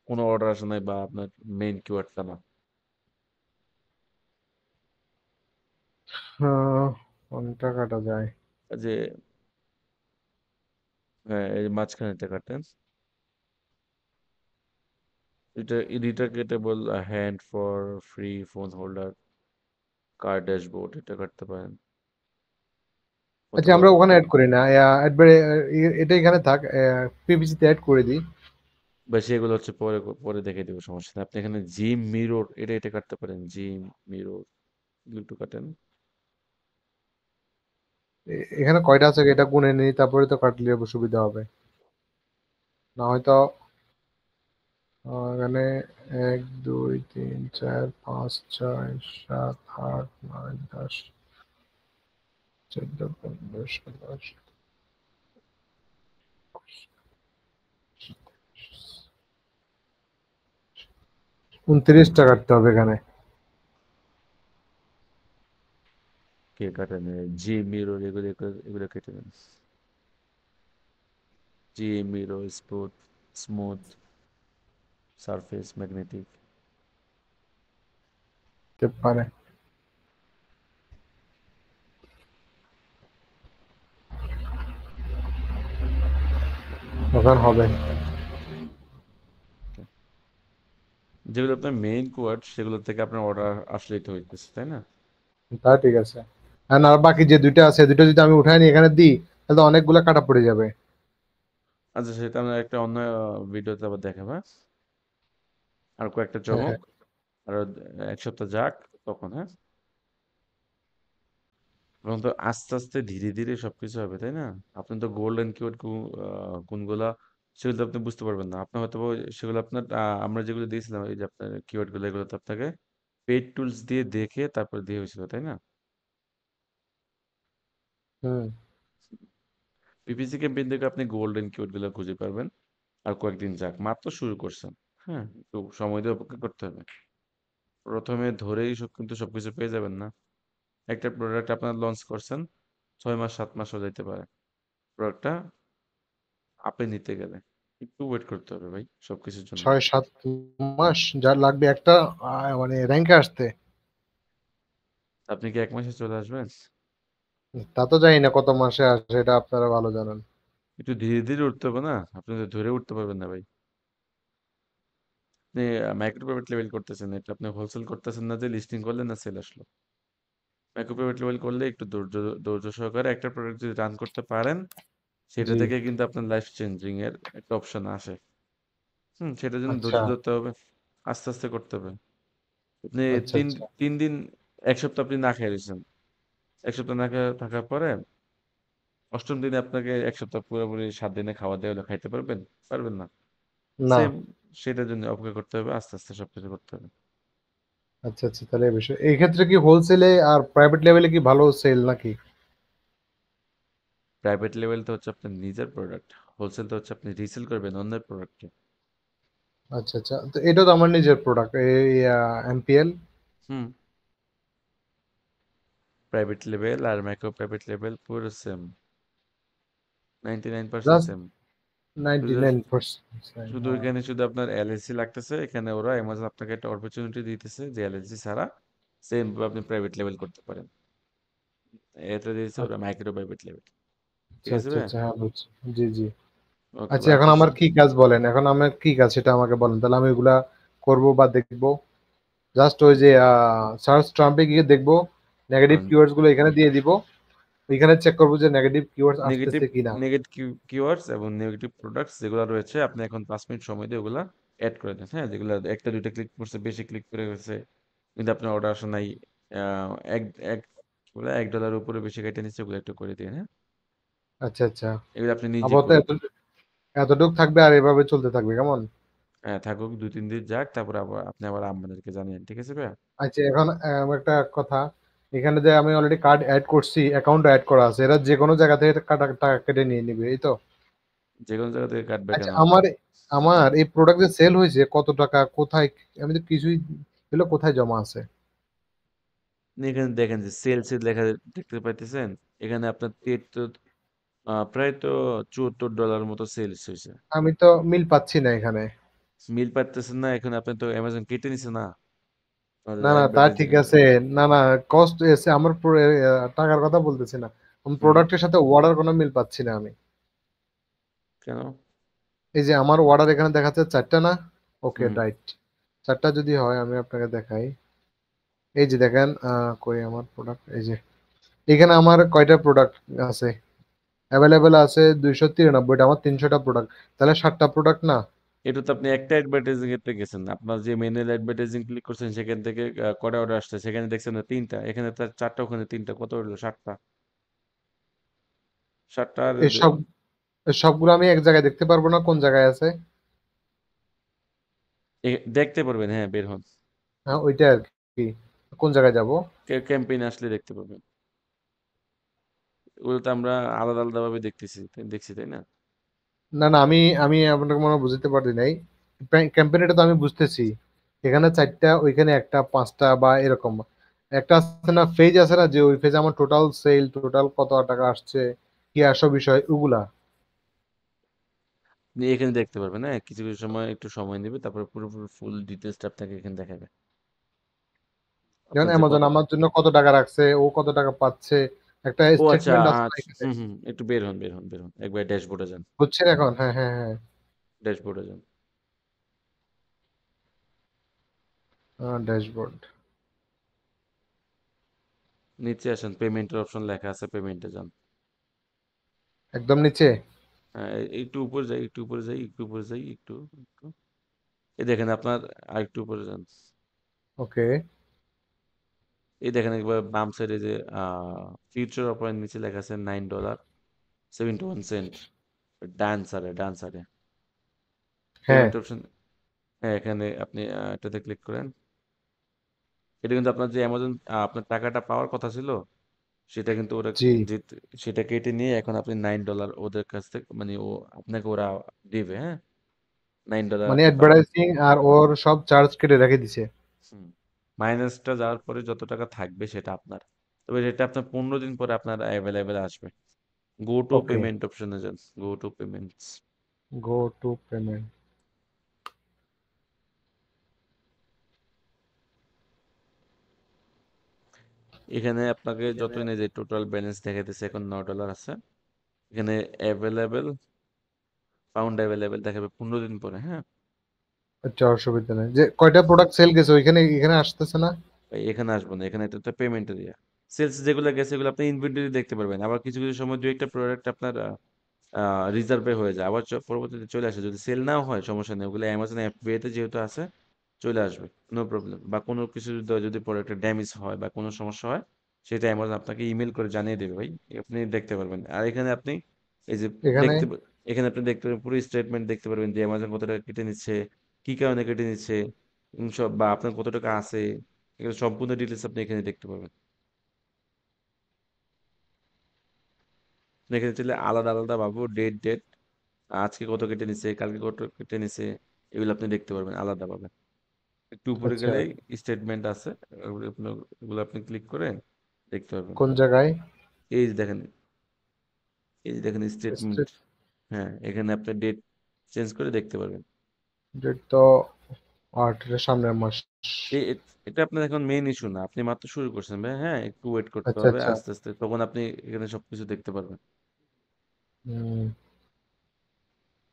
কোনো অর্ডার আসে নাই বা আপনার মেইন কিওয়ার্ডটা না। কোনটা কাটা যায়? যে এই যে মাঝখানে একটা কাটেন, এটা এডিটর কেটেবল, hand for free phone holder, car dashboard, এটা কাটতে পারেন। আচ্ছা, অথবা আমরা ওখানে অ্যাড করি না, এটা এখানে থাক, পিপিসি তে অ্যাড করে দিই। বা সেগুলো হচ্ছে পরে, পরে দেখে দেবো, সমস্যা নেই। আপনি এখানে জিম মিরর, এটা কাটতে পারেন, জিম মিরর, এগুলো একটু কাটেন। এখানে কয়টা আছে এটা গুনে নিই, তারপরে তো কাটলে সুবিধা হবে। না হয়তো এখানে 1 2 3 4 5 6 7 8 9 10 11 12 13 টা কাটতে হবে এখানে। কে কাটেন, জিম মিরর, এগুলো এগুলো এগুলো কেটে দেন। Gym mirror, sport, smooth surface, magnetic. হতে পারে। তখন হবে। যেগুলো আপনার মেইন কোয়াড, সেগুলো থেকে আপনার অর্ডার আসলেই তো হইতেছে, তাই না? তা ঠিক আছে। আর বাকি যে দুইটা আছে, দুইটা যদি আমি উঠাই নি এখানে দিই, তাহলে তো অনেকগুলা কাটা পড়ে যাবে। আচ্ছা, সেটা আমরা একটা অন্য ভিডিওতে আবার দেখাবো, হ্যাঁ? আর কয়েকটা হ্যাঁ চমক, হ্যাঁ। আর এক সপ্তাহ যাক তখন, হ্যাঁ। এবং তো আস্তে আস্তে ধীরে ধীরে সবকিছু হবে, তাই না? আপনি তো গোল্ডেন কিওয়ার্ড কোনগুলা সেগুলো আপনি বুঝতে পারবেন না। আপনার হয়তো সেগুলো আপনার আমরা যেগুলো দিয়েছিলাম এই যে আপনার কিওয়ার্ডগুলো এগুলো তো আপনাকে পেইড টুলস দিয়ে দেখে তারপর দিয়ে হয়েছিল, তাই না? হুম। পিপিসি ক্যাম্পেইন থেকে আপনি গোল্ডেন কিওয়ার্ডগুলো খুঁজে পারবেন। আর কয়েকদিন যাক, মাত্র শুরু করছেন। হ্যাঁ, একটু সময় দিয়ে অপেক্ষা করতে হবে। প্রথমে ধরেই কিন্তু সবকিছু পেয়ে যাবেন না। একটা প্রোডাক্ট আপনার লঞ্চ করছেন, 6 মাস 7 মাসও যাইতে পারে প্রোডাক্টটা আপনি নিতে গেলে। একটু ওয়েট করতে হবে ভাই সবকিছুর জন্য। 6-7 মাস যা লাগবে একটা মানে র্যাঙ্কে আসতে? আপনি কি 1 মাসে চলে আসবেন? তা তো জানি না কত মাসে আসে, এটা আপনারা ভালো জানেন। একটু ধীরে ধীরে উঠতে হবে না? আপনি তো ধরে উঠতে পারবেন না ভাই। আপনি মাইক্রো প্রাইভেট লেভেল করতেছেন, এটা আপনি হোলসেল করতেছেন না যে লিস্টিং করলেন না সেল আসলো। মাইক্রো প্রাইভেট লেভেল করলে একটু ধৈর্য ধৈর্য সহকারে একটা প্রোডাক্ট যদি রান করতে পারেন, সেটা জি। থেকে কিন্তু আপনার লাইফ চেঞ্জিং এর একটা অপশন আসে। সেটার জন্য আচ্ছা ধৈর্য ধরতে হবে, আস্তে আস্তে করতে হবে। আপনি আচ্ছা তিন আচ্ছা। 3 দিন, 1 সপ্তাহ আপনি না খেয়ে রয়েছেন। 1 সপ্তাহ না খেয়ে থাকার পরে অষ্টম দিনে আপনাকে 1 সপ্তাহ পুরোপুরি 7 দিনে খাওয়া দেওয়া হলে খাইতে পারবেন? পারবেন না। না। সেম, সেটার জন্য অপেক্ষা করতে হবে, আস্তে আস্তে সবকিছু করতে হবে। আচ্ছা আচ্ছা, তাহলে এই বিষয় এই ক্ষেত্রে কি হোলসেলে আর প্রাইভেট লেভেলে কি ভালো সেল নাকি? প্রাইভেট লেভেল তো হচ্ছে আপনার নিজের প্রোডাক্ট, হোলসেল তো হচ্ছে আপনি রিসেল করবেন অন্যের প্রোডাক্টকে। আচ্ছা আচ্ছা, তো এটা তো আমার নিজের প্রোডাক্ট, এই এমপিএল। হুম। প্রাইভেট লেভেল আর মাইক্রো প্রাইভেট লেভেল পুরো সেম, 99% জাস্ট সেম। শুধু 99%। শুধু এখানে শুধু আপনার এলএলসি লাগতেছে, এখানে ওরা অ্যামাজন আপনাকে একটা অপরচুনিটি দিতেছে যে এলএলসি ছাড়া সেম আপনি প্রাইভেট লেভেল করতে পারেন। এটা দিয়েছে ওরা মাইক্রো প্রাইভেট লেভেল। ঠিক আচ্ছা আছে আচ্ছা ভাই? আচ্ছা, হ্যাঁ বুঝছি। জি জি। ওকে আচ্ছা, ভাই, এখন আমার কি কাজ বলেন, এখন আমার কি কাজ সেটা আমাকে বলেন, তাহলে আমি ওগুলা করব বা দেখবো? জাস্ট ওই যে সার্চ ট্রাম্পে গিয়ে দেখবো, নেগেটিভ কিওয়ার্ডস গুলো এখানে দিয়ে দিব, ওইখানে চেক করবো যে নেগেটিভ কিওয়ার্ডস নেগেটিভ আসতেছে কিনা। নেগেটিভ কিওয়ার্ডস এবং নেগেটিভ প্রোডাক্টস যেগুলো রয়েছে আপনি এখন 5 মিনিট সময় দিয়ে ওগুলা অ্যাড করে দেন। হ্যাঁ, যেগুলো একটা দুইটা ক্লিক করছে, বেশি ক্লিক করে গেছে কিন্তু আপনার অর্ডার আসে নাই, এক এক কি বলে $1 উপরে বেশি কেটে নিচ্ছে, ওগুলো একটু করে দিন। হ্যাঁ, আচ্ছা আচ্ছা। এগুলো আপনি নিজে আপাতত করুন। এতটুকু থাকবে আর এভাবে চলতে থাকবে কেমন? হ্যাঁ, থাকুক 2-3 দিন যাক, তারপর আবার আপনি আবার আমাদেরকে জানিয়েন। ঠিক আছে ভাইয়া? আচ্ছা, এখন আমার একটা কথা, এখানে যে আমি অলরেডি কার্ড অ্যাড করছি, অ্যাকাউন্ট অ্যাড করা আছে, এরা যে কোনো জায়গা থেকে টাকা কেটে নিয়ে নিবে, এই তো? যে কোনো জায়গা থেকে কাটবে আচ্ছা, কেন? আমার হুম। আমার এই প্রোডাক্ট যে সেল হয়েছে কত টাকা, কোথায়? আমি তো কিছুই, এগুলো কোথায় জমা আছে? আপনি এখানে দেখেন যে সেলস এর লেখা দেখতে পাইতেছেন, এখানে আপনার প্রায় তো $74 মতো সেলস হয়েছে। আমি তো মিল পাচ্ছি না এখানে। মিল পাইতেছেন না, এখন আপনি তো অ্যামাজন কেটে নিছে না না না, তা অ্যাডভার্টাইজিং ঠিক এর আছে। জন্য। না না, কস্ট এসে আমার টাকার কথা বলতেছি না, আমি হুম। প্রোডাক্টের সাথে অর্ডার কোনো মিল পাচ্ছি না আমি। কেন? এই যে আমার অর্ডার এখানে দেখাচ্ছে 4টা না? ওকে, হুম। রাইট। 4টা যদি হয় আমি আপনাকে দেখাই। এই যে দেখেন, কই আমার প্রোডাক্ট, এই যে এখানে আমার কয়টা প্রোডাক্ট আছে অ্যাভেলেবেল আছে? 293টা, আমার 300টা প্রোডাক্ট, তাহলে 7টা প্রোডাক্ট না? এটা তো আপনি একটা অ্যাডভার্টাইজিং এতে গেছেন, আপনার যে মেনুর অ্যাডভার্টাইজিং ক্লিক করছেন সেখান থেকে কটা অর্ডার আসছে সেখানে দেখছেন না 3টা, এখানে তার 4টা, ওখানে 3টা, কত হলো? 7টা। 7টা আর এসব সবগুলো আমি এক জায়গায় দেখতে পারবো না কোন জায়গায় আছে? দেখতে পারবেন, হ্যাঁ, বের হন। হ্যাঁ, ওইটা আর কি, কোন জায়গায় যাব? ক্যাম্পেইন আসলে দেখতে পাবেন। ওগুলো তো আমরা আলাদা আলাদা ভাবে দেখছি, তাই না? না না, আমি আমি আপনাকে মনে হয় বুঝতে পারি নাই। ক্যাম্পেইনটা তো আমি বুঝতেছি, এখানে 4টা, ওইখানে একটা, 5টা বা এরকম একটা আছে না, পেজ আছে না, যে ওই পেজে আমার টোটাল সেল, টোটাল কত টাকা আসছে, কি আসো বিষয় ওগুলা। আপনি এখানে দেখতে পারবেন, হ্যাঁ, কিছু কিছু সময় একটু সময় নেবে, তারপর পুরোপুরি ফুল ডিটেলসটা আপনাকে এখানে দেখাবে। যেমন আপনার যে অ্যামাজন আমার জন্য কত টাকা রাখছে, ও কত টাকা পাচ্ছে, একটা ও আচ্ছা, স্টেটমেন্ট আছে না আচ্ছা, এখানে? হুম, একটু বের হন, একবার ড্যাশবোর্ডে যান। বুঝছেন এখন? হ্যাঁ হ্যাঁ হ্যাঁ। ড্যাশবোর্ডে যান। ড্যাশবোর্ড। নিচে আসেন, পেমেন্টের অপশন লেখা আছে, পেমেন্টে যান। একদম নিচে? হ্যাঁ, একটু উপরে যাই, একটু এই দেখেন আপনার, আর একটু উপরে যান। ওকে। এই দেখেন একবার বাম সাইডে যে ফিউচার অপারেন্ট নিচে লেখা আছে $9.71। ডান সারে, ডান সারে। হ্যাঁ। পেমেন্ট অপশন, হ্যাঁ এখানে আপনি এটাতে ক্লিক করেন। এটা কিন্তু আপনার যে অ্যামাজন আপনার টাকাটা পাওয়ার কথা ছিল, সেটা কিন্তু ওরা জি। যে সেটা কেটে নিয়ে এখন আপনি $9 ওদের কাছ থেকে, মানে ও আপনাকে ওরা দিবে, হ্যাঁ। $9 মানে আপনি পাবেন। অ্যাডভার্টাইজিং আর ওর সব চার্জ কেটে রেখে দিছে। হুম। মাইনাসটা যাওয়ার পরে যত টাকা থাকবে সেটা আপনার। তবে সেটা আপনার 15 দিন পরে আপনার অ্যাভেলেবেল আসবে। Go to okay. পেমেন্ট অপশনে যান, go to payments. Go to payment. এখানে আপনাকে যতই না যে টোটাল ব্যালেন্স দেখাইতেছে এখন $9 আছে। এখানে অ্যাভেলেবেল, পাউন্ড অ্যাভেলেবেল দেখাবে 15 দিন পরে, হ্যাঁ। আচ্ছা, অসুবিধা নেই। যে কয়টা প্রোডাক্ট সেল গেছে ওইখানে এখানে আসতেছে না? ভাই এখানে আসবো না, এখানে এটা পেমেন্ট এরিয়া। সেলস যেগুলো গেছে এগুলো আপনি ইনভেন্টরি দেখতে পারবেন। আবার কিছু কিছু সময় দু একটা প্রোডাক্ট আপনার রিজার্ভে হয়ে যায়, আবার পরবর্তীতে চলে আসে। যদি সেল নাও হয় সমস্যা নেই, ওগুলো অ্যামাজন অ্যাপে যেহেতু আছে চলে আসবে, নো প্রবলেম। বা কোনো কিছু যদি যদি প্রোডাক্টের ড্যামেজ হয় বা কোনো সমস্যা হয়, সেটা অ্যামাজন আপনাকে ইমেল করে জানিয়ে দেবে ভাই। আপনি দেখতে পারবেন। আর এখানে আপনি এই যে এখানে দেখতে এখানে আপনি দেখতে পারবেন পুরো স্টেটমেন্ট দেখতে পারবেন যে অ্যামাজন কত টাকা কেটে নিচ্ছে, কি কারণে কেটে নিচ্ছে, সব, বা আপনার কত টাকা আছে, এগুলো সম্পূর্ণ ডিটেলস আপনি এখানে দেখতে পাবেন। আপনি এখানে চাইলে আলাদা আলাদা পাবো ডেট ডেট, আজকে কত কেটে নিছে, কালকে কত কেটে নিছে, এগুলো আপনি দেখতে পারবেন আলাদা পাবেন। একটু উপরে আচ্ছা, গেলে স্টেটমেন্ট আছে, এগুলো আপনি ক্লিক করে দেখতে পারবেন। কোন জায়গায়? এই যে দেখেন, এই যে দেখেন স্টেটমেন্ট। হ্যাঁ, এখানে আপনি ডেট চেঞ্জ করে দেখতে পারবেন। ডেট তো 8 এর সামনের মাস। এটা আপনার এখন মেইন ইস্যু না, আপনি মাত্র শুরু করছেন ভাই, হ্যাঁ একটু ওয়েট করতে আচ্ছা, হবে, আচ্ছা। আস্তে আস্তে তখন আপনি এখানে সবকিছু দেখতে পারবেন। হুম।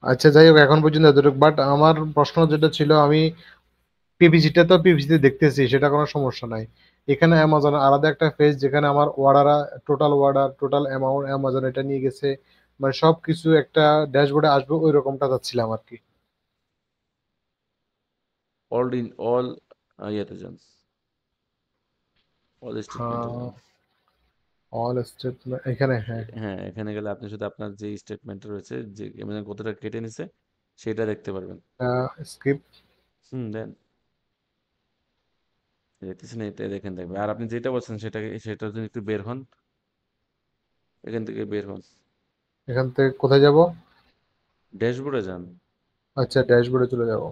আচ্ছা, যাই হোক, এখন পর্যন্ত এতটুকু। বাট আমার প্রশ্ন যেটা ছিল, আমি পিভিসিটা তো পিভিসিতে দেখতেছি, সেটা কোনো সমস্যা নাই। এখানে অ্যামাজন আলাদা একটা পেজ যেখানে আমার অর্ডার টোটাল অ্যামাউন্ট অ্যামাজন এটা নিয়ে গেছে, মানে সবকিছু একটা ড্যাশবোর্ডে আসবে, ওই রকমটা চাচ্ছিলাম আর কি। অল ইন অল, ইয়েতে যান, অল স্টেটমেন্টে হ্যাঁ, যান। অল স্টেটমেন্ট এখানে, হ্যাঁ। হ্যাঁ, এখানে গেলে আপনি শুধু আপনার যে স্টেটমেন্ট রয়েছে, যে মানে কতটা কেটে নিছে, সেটা দেখতে পারবেন। স্কিপ। হুম, দেন দেখতেছেন, এটা দেখেন দেখবে। আর আপনি যেটা বলছেন সেটাকে, সেটা যদি একটু বের হন, এখান থেকে বের হন, এখান থেকে কোথায় যাব? ড্যাশবোর্ডে যান। আচ্ছা, ড্যাশবোর্ডে চলে যাব।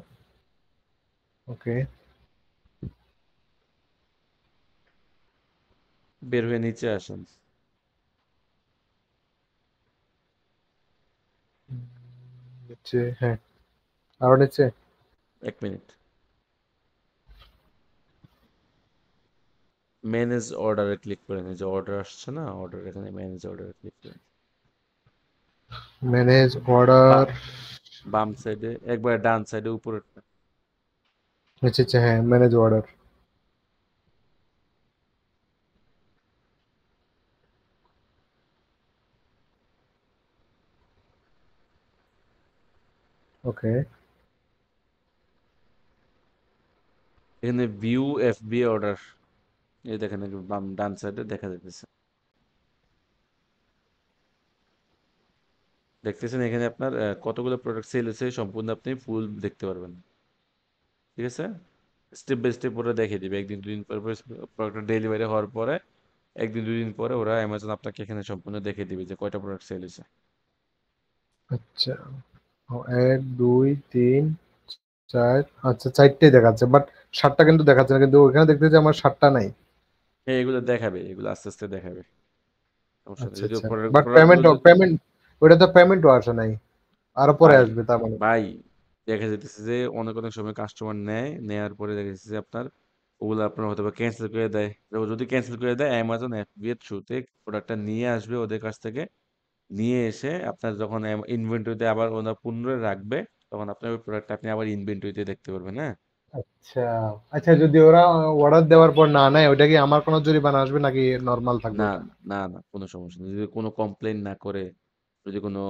ওকে। বের হয়ে নিচে আসেন। নিচে, হ্যাঁ। আরো নিচে। 1 মিনিট। ম্যানেজ অর্ডারে ক্লিক করেন, এই যে অর্ডার আসছে না, অর্ডার, এখানে ম্যানেজ অর্ডারে ক্লিক করেন। ম্যানেজ বা অর্ডার। বাম সাইডে একবার ডান সাইডে উপরে। আচ্ছা, আচ্ছা, হ্যাঁ, ম্যানেজ অর্ডার। ওকে। এখানে ভিউ এফবি অর্ডার, এই দেখেন একটু বাম ডান সাইডে দেখা যাইতেছে। দেখতেছেন এখানে আপনার কতগুলো প্রোডাক্ট সেল হয়েছে সম্পূর্ণ আপনি ফুল দেখতে পারবেন। ঠিক আছে, স্টেপ বাই স্টেপ ওরা দেখিয়ে দিবে। একদিন দুদিন পর পর প্রোডাক্ট ডেলিভারি হওয়ার পরে, একদিন দুই দিন পরে ওরা অ্যামাজন আপনাকে এখানে সম্পূর্ণ দেখিয়ে দিবে যে কয়টা প্রোডাক্ট সেল হয়েছে। আচ্ছা। ও, 1 2 3 4। আচ্ছা, 4টেই দেখাচ্ছে, বাট 7টা কিন্তু দেখাচ্ছে না, কিন্তু ওইখানে দেখতেছি আমার 7টা নাই। হ্যাঁ, এগুলো দেখাবে, এগুলো আস্তে আস্তে দেখাবে, সমস্যা নেই। আচ্ছা, যদি আচ্ছা। প্রোডাক্ট বাট প্রোডাক্টগুলো পেমেন্ট ওটা তো পেমেন্টও আসে নাই। আরো পরে ভাই, আসবে তার মানে? ভাই দেখা যাইতেছে যে অনেক অনেক সময় কাস্টমার নেয়, নেয়ার পরে দেখা যাচ্ছে যে আপনার ওগুলো আপনার হয়তো বা ক্যান্সেল করে দেয়। তো যদি ক্যান্সেল করে দেয়, অ্যামাজন এফবিএ এর থ্রুতে প্রোডাক্টটা নিয়ে আসবে ওদের কাছ থেকে, নিয়ে এসে আপনার যখন ইনভেন্টরিতে আবার ওরা পুনরায় রাখবে, তখন আপনার ওই প্রোডাক্টটা আপনি আবার ইনভেন্টরিতে দেখতে পারবেন, হ্যাঁ। আচ্ছা, আচ্ছা, যদি ওরা অর্ডার দেওয়ার পর না নেয়, ওটা কি আমার কোনো জরিমানা আসবে নাকি নরমাল থাকবে না, ওটা? না, না, কোনো সমস্যা নেই। যদি কোনো কমপ্লেন না করে, যদি কোনো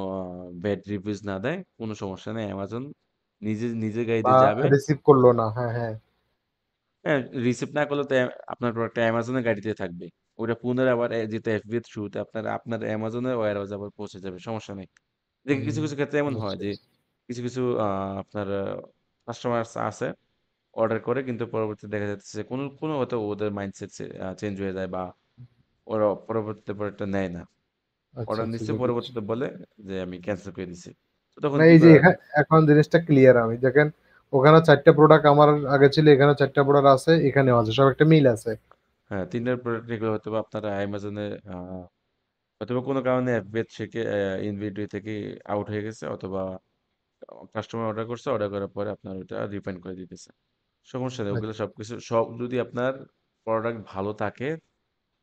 ব্যাড রিভিউজ না দেয়, কোনো সমস্যা নেই। অ্যামাজন নিজে নিজে গাড়িতে বা যাবে। রিসিভ করলো না, হ্যাঁ, হ্যাঁ। হ্যাঁ, রিসিপ্ট না করলে তো আপনার প্রোডাক্টটা অ্যামাজনের গাড়িতে থাকবে। ওটা পুনরায় আবার যেহেতু এফবি থ্রুতে আপনার আপনার অ্যামাজনের ওয়্যার হাউসে আবার পৌঁছে যাবে, সমস্যা নেই। দেখি কিছু হুম, কিছু ক্ষেত্রে এমন হয় বুঝছি, যে বুঝছি। কিছু কিছু আপনার কাস্টমার আছে অর্ডার করে, কিন্তু পরবর্তীতে দেখা যাচ্ছে কোনো কোনো হয়তো ওদের মাইন্ডসেট চেঞ্জ হয়ে যায়, বা ওরা পরবর্তীতে প্রোডাক্টটা নেয় না। আচ্ছা অর্ডার আচ্ছা, নিচ্ছে, বুঝেছি। পরবর্তীতে বলে যে আমি ক্যান্সেল করে দিছি। তো তখন না কি এই যে করা? এখন জিনিসটা ক্লিয়ার, আমি দেখেন ওখানে 4টা প্রোডাক্ট আমার আগে ছিল, এখানে 4টা প্রোডাক্ট আছে, এখানেও আছে, সব একটা মিল আছে। হ্যাঁ, ৩ টা প্রোডাক্ট এগুলো হয়তোবা আপনারা অ্যামাজনে হয়তোবা কোনো কারণে অ্যাপেজ থেকে ইনভেন্টরি থেকে আউট হয়ে গেছে, অথবা কাস্টমার অর্ডার করছে, অর্ডার করার পরে আপনার ওটা রিফান্ড করে দিতেছে। সমস্যা নেই, ওগুলো সবকিছু সব যদি আপনার প্রোডাক্ট ভালো থাকে,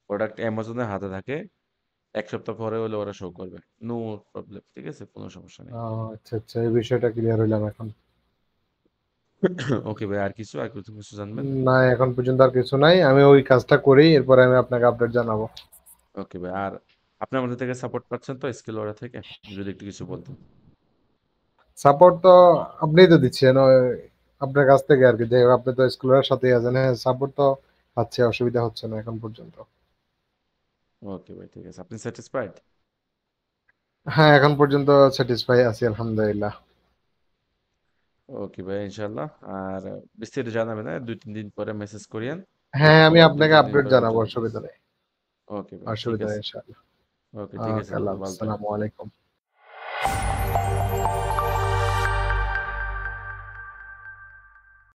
প্রোডাক্ট অ্যামাজনের হাতে থাকে, ১ সপ্তাহ পরে হলে ওরা শো করবে। নো প্রবলেম, ঠিক আছে? কোনো সমস্যা নেই। আচ্ছা আচ্ছা, এই বিষয়টা ক্লিয়ার হইলাম এখন। ওকে ভাই, আর কিছু কিছু জানবেন? না, এখন পর্যন্ত আর কিছু নাই, আমি ওই কাজটা করি, এরপরে আমি আপনাকে আপডেট জানাবো। ওকে ভাই, আর আপনি আমাদের থেকে সাপোর্ট পাচ্ছেন তো স্কিল ওরা থেকে? যদি একটু কিছু বলতেন। সাপোর্ট তো আপনিই তো দিচ্ছেন, আপনার কাছ থেকে আর কি, যে আপনি তো স্কুলের সাথেই আছেন, হ্যাঁ সাপোর্ট তো পাচ্ছে, অসুবিধা হচ্ছে না এখন পর্যন্ত। ওকে ভাই, ঠিক আছে। আপনি স্যাটিসফাইড? হ্যাঁ, এখন পর্যন্ত স্যাটিসফাই আছি আলহামদুলিল্লাহ। ওকে ভাই, ইনশাল্লাহ। আর বিস্তারিত জানাবেন, হ্যাঁ? ২-৩ দিন পরে মেসেজ করিয়েন। হ্যাঁ, আমি অথবা দুই আপনাকে তিন দিন আপডেট পরে জানাবো, যোগাযোগ। অসুবিধা নেই। ওকে ভাই, ঠিক অসুবিধা নেই আছে। ইনশাআল্লাহ। ওকে, ঠিক আছে ওকে, আল্লাহ বন্ধু, হাফেজ, ভালো থাকেন। আসসালামু আলাইকুম।